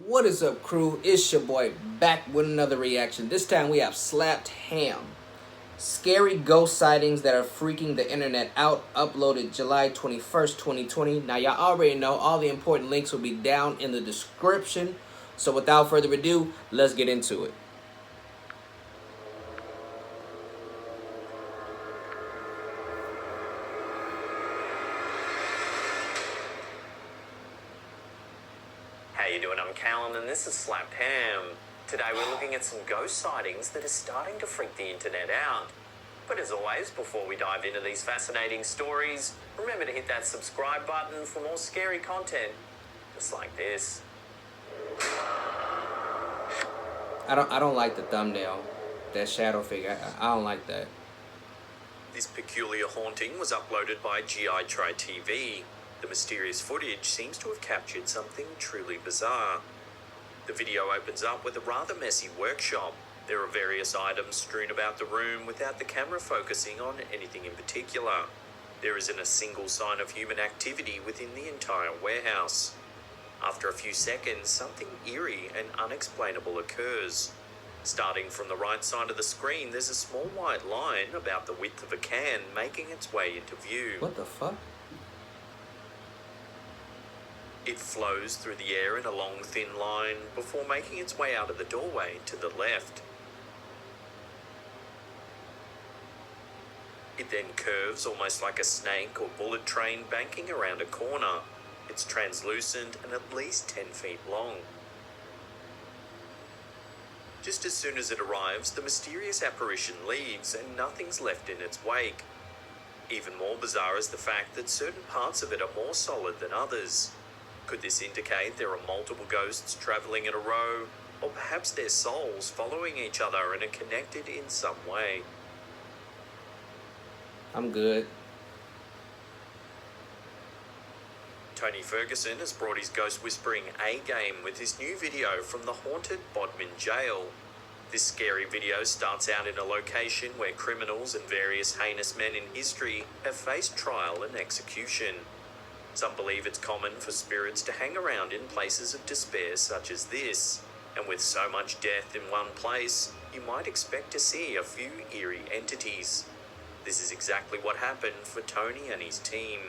What is up, crew? It's your boy back with another reaction. This time we have Slapped Ham. Scary ghost sightings that are freaking the internet out. Uploaded July 21st, 2020. Now, y'all already know all the important links will be down in the description. So without further ado, let's get into it. How you doing? I'm Callum and this is Slapped Ham. Today we're looking at some ghost sightings that are starting to freak the internet out. But as always, before we dive into these fascinating stories, remember to hit that subscribe button for more scary content, just like this. I don't like the thumbnail. That shadow figure. I don't like that. This peculiar haunting was uploaded by GI Try TV. The mysterious footage seems to have captured something truly bizarre. The video opens up with a rather messy workshop. There are various items strewn about the room without the camera focusing on anything in particular. There isn't a single sign of human activity within the entire warehouse. After a few seconds, something eerie and unexplainable occurs. Starting from the right side of the screen, there's a small white line about the width of a can making its way into view. What the fuck? It flows through the air in a long, thin line before making its way out of the doorway to the left. It then curves almost like a snake or bullet train banking around a corner. It's translucent and at least 10 feet long. Just as soon as it arrives, the mysterious apparition leaves and nothing's left in its wake. Even more bizarre is the fact that certain parts of it are more solid than others. Could this indicate there are multiple ghosts traveling in a row, or perhaps their souls following each other and are connected in some way? I'm good. Tony Ferguson has brought his ghost whispering A-game with his new video from the haunted Bodmin jail. This scary video starts out in a location where criminals and various heinous men in history have faced trial and execution. Some believe it's common for spirits to hang around in places of despair such as this, and with so much death in one place, you might expect to see a few eerie entities. This is exactly what happened for Tony and his team.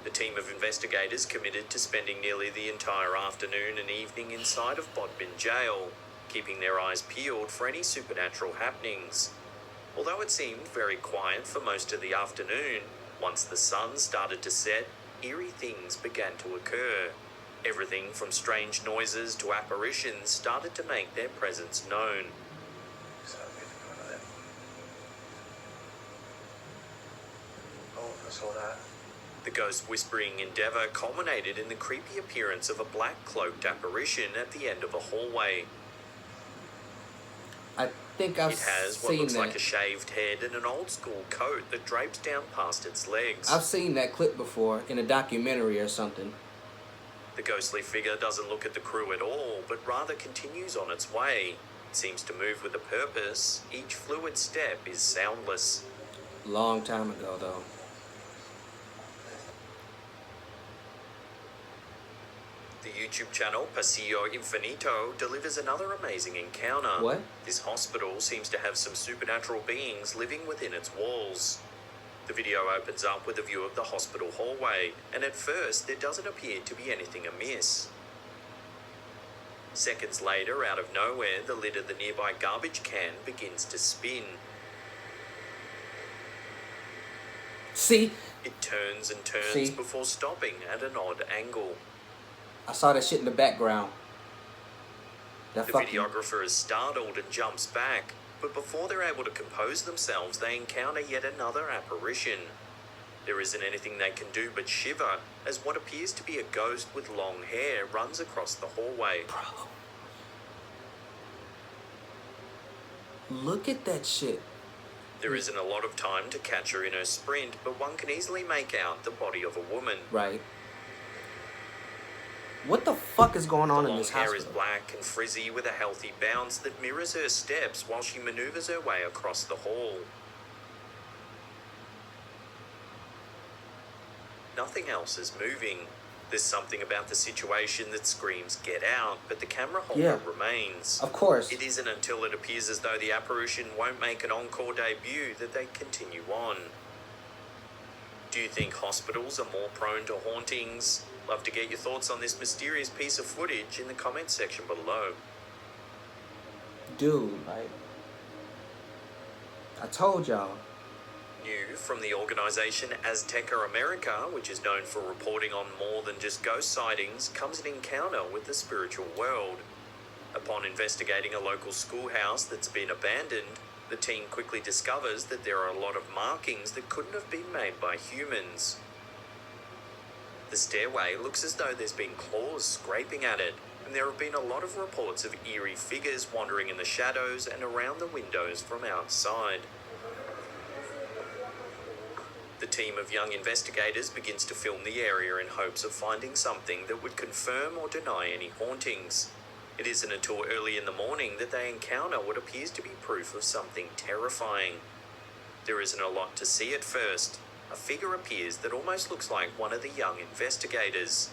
The team of investigators committed to spending nearly the entire afternoon and evening inside of Bodmin jail, keeping their eyes peeled for any supernatural happenings. Although it seemed very quiet for most of the afternoon, once the sun started to set, eerie things began to occur. Everything from strange noises to apparitions started to make their presence known. Oh, I saw that. The ghost whispering endeavour culminated in the creepy appearance of a black cloaked apparition at the end of a hallway. I think I've It has what seen looks that. like a shaved head and an old school coat that drapes down past its legs. I've seen that clip before in a documentary or something. The ghostly figure doesn't look at the crew at all, but rather continues on its way. It seems to move with a purpose. Each fluid step is soundless. Long time ago, though. The YouTube channel Pasillo Infinito delivers another amazing encounter. What? This hospital seems to have some supernatural beings living within its walls. The video opens up with a view of the hospital hallway, and at first there doesn't appear to be anything amiss. Seconds later, out of nowhere, the lid of the nearby garbage can begins to spin. See? It turns and turns See? before stopping at an odd angle. I saw that shit in the background. That The fucking... videographer is startled and jumps back, but before they're able to compose themselves, they encounter yet another apparition. There isn't anything they can do but shiver as what appears to be a ghost with long hair runs across the hallway. Bro. Look at that shit. There isn't a lot of time to catch her in her sprint, but one can easily make out the body of a woman. Right. What the fuck is going on The in long this hair hospital? is black and frizzy with a healthy bounce that mirrors her steps while she maneuvers her way across the hall. Nothing else is moving. There's something about the situation that screams "get out," but the camera holder Yeah. remains. Of course. It isn't until it appears as though the apparition won't make an encore debut that they continue on. Do you think hospitals are more prone to hauntings? Love to get your thoughts on this mysterious piece of footage in the comments section below. Dude, like, I told y'all. New from the organisation Azteca America, which is known for reporting on more than just ghost sightings, comes an encounter with the spiritual world. Upon investigating a local schoolhouse that's been abandoned, the team quickly discovers that there are a lot of markings that couldn't have been made by humans. The stairway looks as though there's been claws scraping at it, and there have been a lot of reports of eerie figures wandering in the shadows and around the windows from outside. The team of young investigators begins to film the area in hopes of finding something that would confirm or deny any hauntings. It isn't until early in the morning that they encounter what appears to be proof of something terrifying. There isn't a lot to see at first. A figure appears that almost looks like one of the young investigators.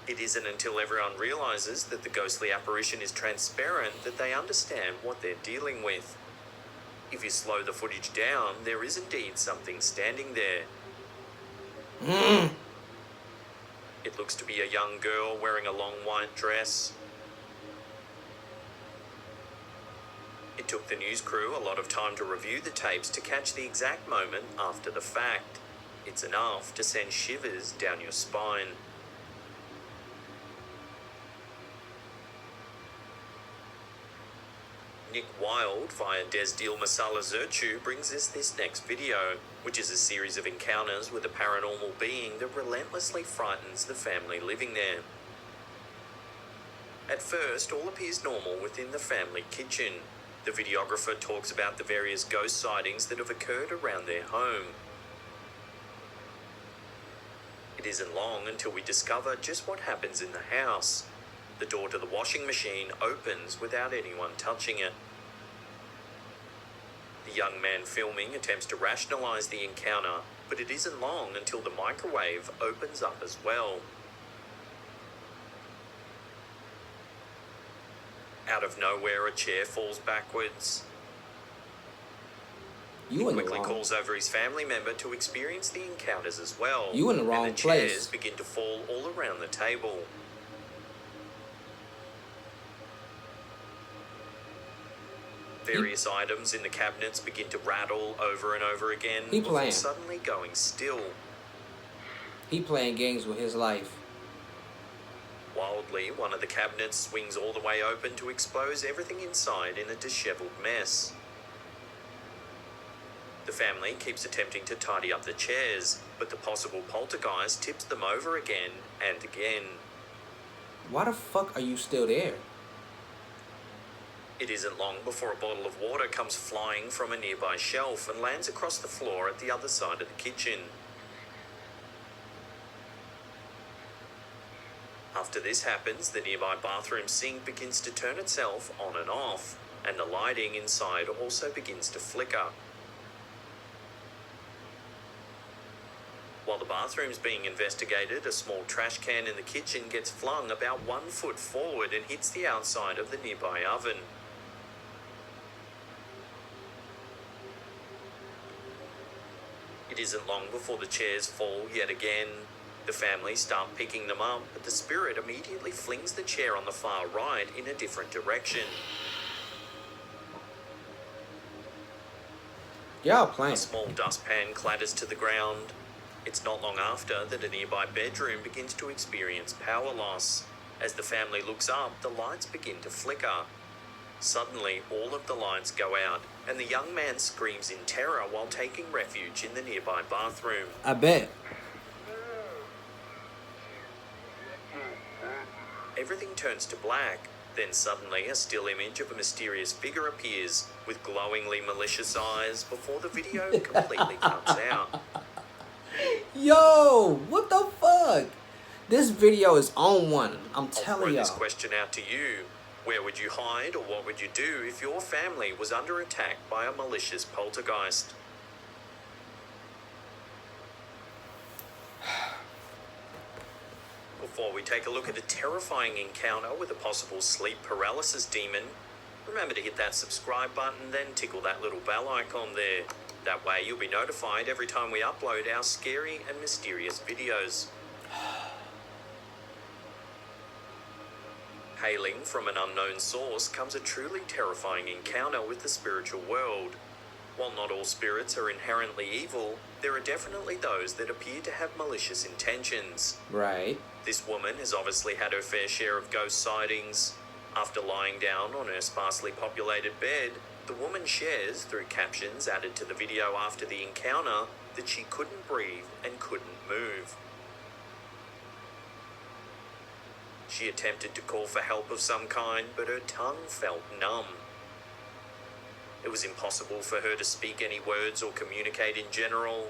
It isn't until everyone realizes that the ghostly apparition is transparent that they understand what they're dealing with. If you slow the footage down, there is indeed something standing there. It looks to be a young girl wearing a long white dress. It took the news crew a lot of time to review the tapes to catch the exact moment after the fact. It's enough to send shivers down your spine. Nick Wilde via Desdil Masala Zerchu brings us this next video, which is a series of encounters with a paranormal being that relentlessly frightens the family living there. At first, all appears normal within the family kitchen. The videographer talks about the various ghost sightings that have occurred around their home. It isn't long until we discover just what happens in the house. The door to the washing machine opens without anyone touching it. The young man filming attempts to rationalize the encounter, but it isn't long until the microwave opens up as well. Out of nowhere, a chair falls backwards. He quickly calls over his family member to experience the encounters as well. You in the wrong and the place. chairs begin to fall all around the table. Various items in the cabinets begin to rattle over and over again before suddenly going still. He playing games with his life. Wildly, one of the cabinets swings all the way open to expose everything inside in a disheveled mess. The family keeps attempting to tidy up the chairs, but the possible poltergeist tips them over again and again. Why the fuck are you still there? It isn't long before a bottle of water comes flying from a nearby shelf and lands across the floor at the other side of the kitchen. After this happens, the nearby bathroom sink begins to turn itself on and off, and the lighting inside also begins to flicker. While the bathroom's being investigated, a small trash can in the kitchen gets flung about 1 foot forward and hits the outside of the nearby oven. It isn't long before the chairs fall yet again. The family start picking them up, but the spirit immediately flings the chair on the far right in a different direction. Y'all playing. A small dustpan clatters to the ground. It's not long after that a nearby bedroom begins to experience power loss. As the family looks up, the lights begin to flicker. Suddenly, all of the lights go out, and the young man screams in terror while taking refuge in the nearby bathroom. I bet. Everything turns to black. Then suddenly, a still image of a mysterious figure appears with glowingly malicious eyes before the video completely cuts out. Yo, what the fuck? This video is on one. I'm telling I'll throw y'all. this question out to you. Where would you hide, or what would you do if your family was under attack by a malicious poltergeist? Before we take a look at a terrifying encounter with a possible sleep paralysis demon, remember to hit that subscribe button, then tickle that little bell icon there. That way you'll be notified every time we upload our scary and mysterious videos. Hailing from an unknown source comes a truly terrifying encounter with the spiritual world. While not all spirits are inherently evil, there are definitely those that appear to have malicious intentions. Right. This woman has obviously had her fair share of ghost sightings. After lying down on her sparsely populated bed, the woman shares, through captions added to the video after the encounter, that she couldn't breathe and couldn't move. She attempted to call for help of some kind, but her tongue felt numb. It was impossible for her to speak any words or communicate in general.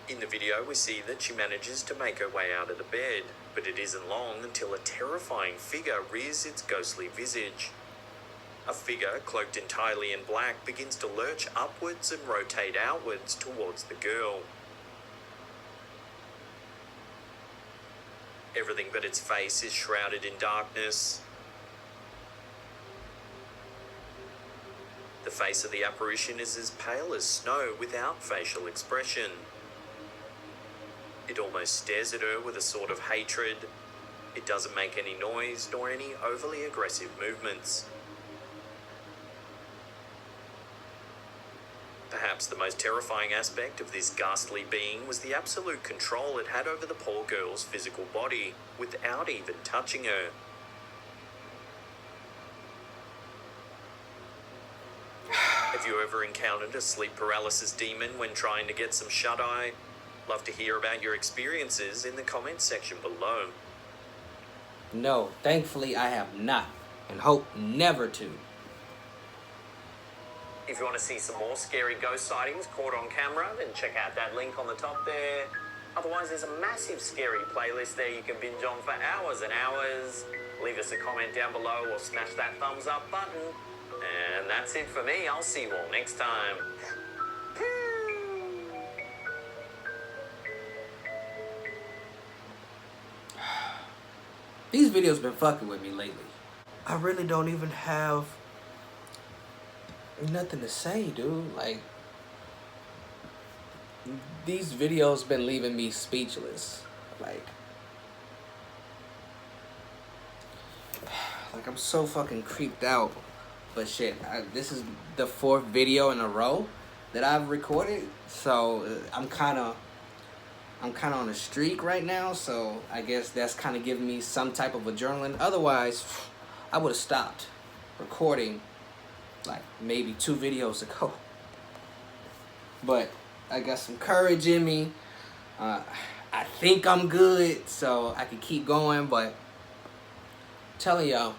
In the video, we see that she manages to make her way out of the bed, but it isn't long until a terrifying figure rears its ghostly visage. A figure cloaked entirely in black begins to lurch upwards and rotate outwards towards the girl. Everything but its face is shrouded in darkness. The face of the apparition is as pale as snow without facial expression. It almost stares at her with a sort of hatred. It doesn't make any noise nor any overly aggressive movements. Perhaps the most terrifying aspect of this ghastly being was the absolute control it had over the poor girl's physical body, without even touching her. Have you ever encountered a sleep paralysis demon when trying to get some shut-eye? Love to hear about your experiences in the comments section below. No, thankfully I have not, and hope never to. If you want to see some more scary ghost sightings caught on camera, then check out that link on the top there. Otherwise, there's a massive scary playlist there you can binge on for hours and hours. Leave us a comment down below or smash that thumbs up button. And that's it for me. I'll see you all next time. These videos been fucking with me lately. I really don't even have nothing to say, dude. Like, these videos been leaving me speechless. Like I'm so fucking creeped out. But shit, this is the 4th video in a row that I've recorded, so I'm kind of on a streak right now. So I guess that's kind of giving me some type of adrenaline. Otherwise, I would have stopped recording like maybe 2 videos ago. But I got some courage in me. I think I'm good, so I can keep going. But I'm telling y'all,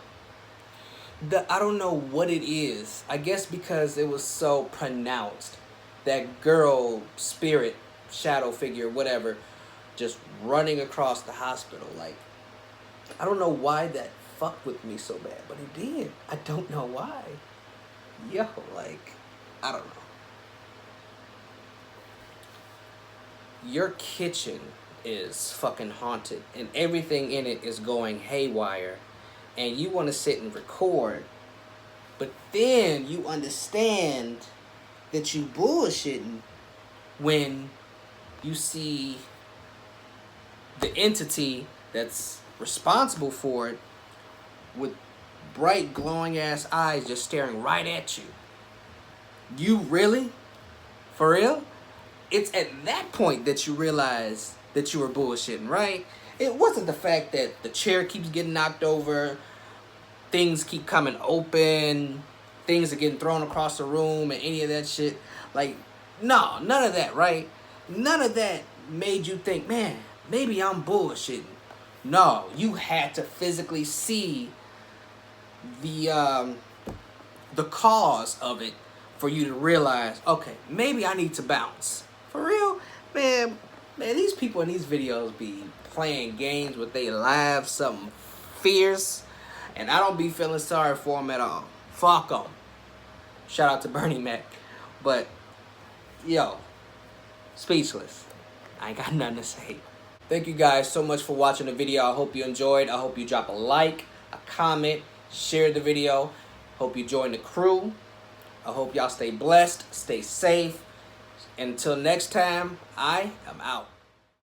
I don't know what it is. I guess because it was so pronounced. That girl, spirit, shadow figure, whatever, just running across the hospital. Like, I don't know why that fucked with me so bad, but it did. I don't know why. Yo, like, I don't know. Your kitchen is fucking haunted and everything in it is going haywire. And you want to sit and record, but then you understand that you bullshitting when you see the entity that's responsible for it with bright glowing ass eyes just staring right at you. You really? For real? It's at that point that you realize that you were bullshitting, right? It wasn't the fact that the chair keeps getting knocked over, things keep coming open, things are getting thrown across the room and any of that shit. Like, no, none of that, right? None of that made you think, man, maybe I'm bullshitting. No, you had to physically see the cause of it for you to realize, okay, maybe I need to bounce. For real? Man, these people in these videos be playing games with their lives, something fierce, and I don't be feeling sorry for them at all. Fuck them. Shout out to Bernie Mac. But, yo, speechless. I ain't got nothing to say. Thank you guys so much for watching the video. I hope you enjoyed. I hope you drop a like, a comment, share the video. Hope you join the crew. I hope y'all stay blessed, stay safe. Until next time, I am out.